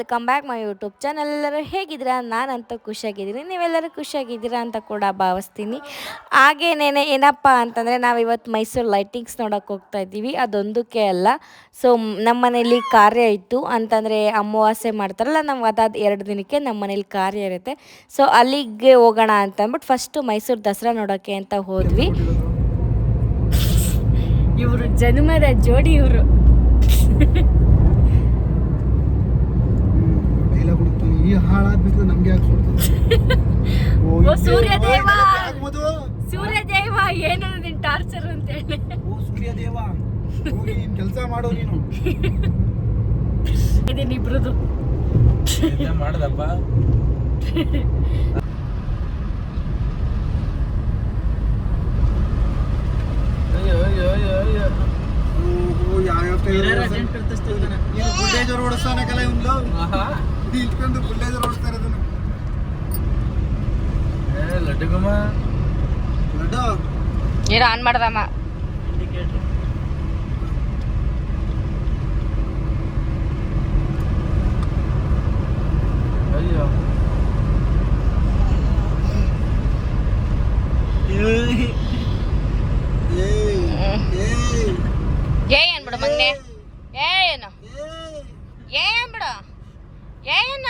Welcome back my YouTube channel. ಎಲ್ಲರೂ ಹೇಗಿದ್ದೀರಾ? ನಾನಂತೂ ಖುಷಿಯಾಗಿದ್ದೀನಿ, ನೀವೆಲ್ಲರೂ ಖುಷಿಯಾಗಿದ್ದೀರಾ ಅಂತ ಕೂಡ ಭಾವಿಸ್ತೀನಿ. ಹಾಗೇನೇನೆ ಏನಪ್ಪ ಅಂತಂದರೆ ನಾವಿವತ್ತು ಮೈಸೂರು ಲೈಟಿಂಗ್ಸ್ ನೋಡೋಕೆ ಹೋಗ್ತಾ ಇದ್ದೀವಿ. ಅದೊಂದಕ್ಕೆ ಅಲ್ಲ, ಸೊ ನಮ್ಮ ಮನೇಲಿ ಕಾರ್ಯ ಇತ್ತು ಅಂತಂದರೆ ಅಮಾವಾಸ್ಯೆ ಮಾಡ್ತಾರಲ್ಲ, ನಮ್ಗೆ ಅದಾದ 2 ದಿನಕ್ಕೆ ನಮ್ಮ ಮನೇಲಿ ಕಾರ್ಯ ಇರುತ್ತೆ. ಸೊ ಅಲ್ಲಿಗೆ ಹೋಗೋಣ ಅಂತ ಅಂದ್ಬಿಟ್ಟು ಫಸ್ಟು ಮೈಸೂರು ದಸರಾ ನೋಡೋಕ್ಕೆ ಅಂತ ಹೋದ್ವಿ. ಇವರು ಜನ್ಮದ ಜೋಡಿ ಇವರು. ಈ ಹಾಳಾದ್ಬಿಟ್ಟು ನಮ್ಗೆ ಯಾಕೆ ಸೂರ್ಯದೇವ ಸೂರ್ಯದೇವ ಏನು ನಿನ್ ಟಾರ್ಚರ್ ಅಂತ ಹೇಳಿ. ಓ ಸೂರ್ಯದೇವ, ಹೋಗಿ ನೀನ್ ಕೆಲಸ ಮಾಡೋ ನೀನು. ಇದೀನಿ ಇಬ್ರದು ಮಾಡದಪ್ಪ. ಬುಲ್ಡೇಜರ್ ಓಡಿಸ್ತಾನಕಲ್ಲ ಇವ್ನು, ಇಟ್ಕೊಂಡು ಬುಲ್ಡೇಜರ್ ಓಡಿಸ್ತಾ ಇರೋದನ್ನ. ಲಡ್ಡುಗಮ್ಮ ಲಡ್ಡು ಏನು ಆನ್ ಮಾಡ್ದಮ್ಮ. ಅಯ್ಯೋ ಏನ್ ಬಿಡು ಮಗ್ನೆ, ಏನು ಏನ್ ಬಿಡು, ಏನ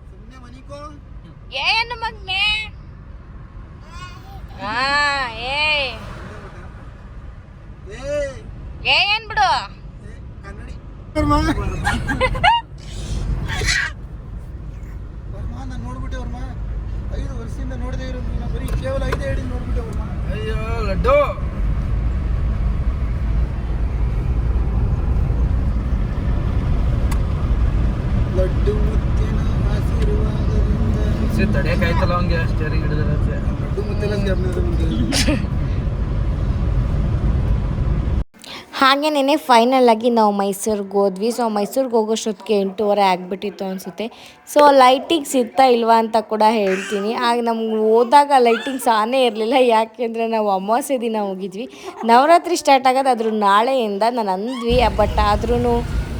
ಸುಮ್ಮನೆ ಮನಿಕೋ, ಏನು ಮಗ್ನೆ. ಹಾ ಏನ್ ಬಿಡು ಕನ್ನಡಿ. ನಾನು ನೋಡ್ಬಿಟ್ಟೆ ವರ್ಮ, 5 ವರ್ಷದಿಂದ ನೋಡದೇ ಇರೋದು, ಬರೀ ಕೇವಲ 5 ಹೇಳಿ ನೋಡ್ಬಿಟ್ಟೆ ವರ್ಮ. ಅಯ್ಯೋ ಲಡ್ಡು. ಲಡ್ಡು ಮುತ್ತಿನ ಆಶೀರ್ವಾದದಿಂದ ತಡೆಯಕ್ಕಾಯ್ತಲ್ಲ ಅವಂಗೆ ಸ್ಟೇರಿಂಗ್ ಹಿಡಿದ್ರೆ. ಲಡ್ಡು ಮುತ್ತಿನ ಹಾಗೇನೇ ಫೈನಲ್ ಆಗಿ ನಾವು ಮೈಸೂರಿಗೆ ಹೋದ್ವಿ. ಸೊ ಮೈಸೂರಿಗೆ ಹೋಗೋಷ್ಟೊತ್ತಿಗೆ 8:30 ಆಗಿಬಿಟ್ಟಿತ್ತು ಅನಿಸುತ್ತೆ. ಸೊ ಲೈಟಿಂಗ್ಸ್ ಇರ್ತಾ ಇಲ್ವಾ ಅಂತ ಕೂಡ ಹೇಳ್ತೀನಿ. ಆಗ ನಮ್ಗೆ ಹೋದಾಗ ಲೈಟಿಂಗ್ಸ್ ಆನೇ ಇರಲಿಲ್ಲ, ಯಾಕೆಂದರೆ ನಾವು ಅಮಾವಾಸ್ಯೆ ದಿನ ಹೋಗಿದ್ವಿ. ನವರಾತ್ರಿ ಸ್ಟಾರ್ಟ್ ಆಗೋದು ಅದ್ರ ನಾಳೆಯಿಂದ ನಾನು ಅಂದ್ವಿ, ಬಟ್ ಆದ್ರೂ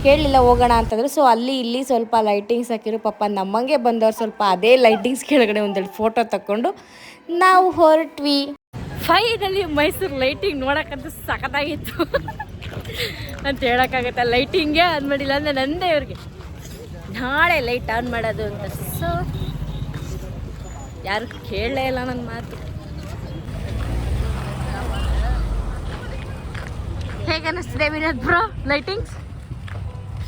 ಕೇಳಲಿಲ್ಲ ಹೋಗೋಣ ಅಂತಂದರೆ. ಸೊ ಅಲ್ಲಿ ಇಲ್ಲಿ ಸ್ವಲ್ಪ ಲೈಟಿಂಗ್ಸ್ ಹಾಕಿರು. ಪಾಪ ನಮ್ಮಂಗೆ ಬಂದವ್ರು ಸ್ವಲ್ಪ ಅದೇ ಲೈಟಿಂಗ್ಸ್ ಕೆಳಗಡೆ 1-2 ಫೋಟೋ ತಗೊಂಡು ನಾವು ಹೊರಟ್ವಿ. ಫೈನಲಿ ಮೈಸೂರು ಲೈಟಿಂಗ್ ನೋಡೋಕ್ಕಂತೂ ಸಖತ್ತಾಗಿತ್ತು ಅಂತ ಹೇಳೋಕ್ಕಾಗತ್ತೆ. ಲೈಟಿಂಗೇ ಆನ್ ಮಾಡಿಲ್ಲ ಅಂದರೆ ನಂದೇ ಇವ್ರಿಗೆ ನಾಳೆ ಲೈಟ್ ಆನ್ ಮಾಡೋದು ಅಂತ. ಸೊ ಯಾರು ಕೇಳಲೇ ಇಲ್ಲ ನನ್ನ ಮಾತು. ಹೇಗೆ ಅನ್ನಿಸ್ತಿದೆ ವಿನೋದ್ ಬ್ರೋ ಲೈಟಿಂಗ್ಸ್?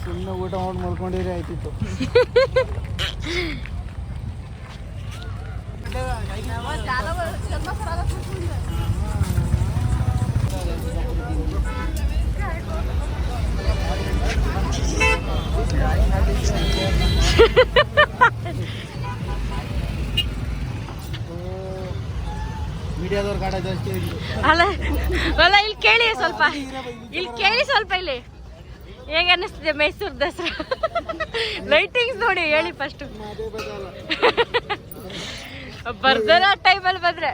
ಸುಮ್ಮನೆ ಊಟ ಮಾಡಿ ಮಲ್ಕೊಂಡಿದ್ರೆ ಆಯ್ತಿತ್ತು. ಮೀಡಿಯಾದವ್ರ ಕಾಡ ಜಾಸ್ತಿ ಅಲ್ಲ ಅಲ್ಲ, ಇಲ್ಲಿ ಕೇಳಿ ಸ್ವಲ್ಪ, ಇಲ್ಲಿ ಕೇಳಿ ಸ್ವಲ್ಪ. ಇಲ್ಲಿ ಹೇಗೆ ಅನ್ನಿಸ್ತಿದೆ ಮೈಸೂರು ದಸರಾ ಲೈಟಿಂಗ್ಸ್ ನೋಡಿ ಹೇಳಿ ಫಸ್ಟು. ಬರ್ದರ ಟೈಮಲ್ಲಿ ಬಂದ್ರೆ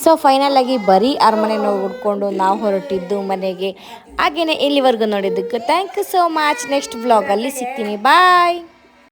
ಸೊ ಫೈನಲ್ ಆಗಿ ಬರೀ ಅರಮನೆ ಹುಡ್ಕೊಂಡು ನಾವು ಹೊರಟಿದ್ದು ಮನೆಗೆ. ಹಾಗೆಯೇ ಇಲ್ಲಿವರೆಗೂ ನೋಡಿದ್ದಕ್ಕೆ thank you so much. Next ವ್ಲಾಗಲ್ಲಿ ಸಿಗ್ತೀನಿ, ಬಾಯ್.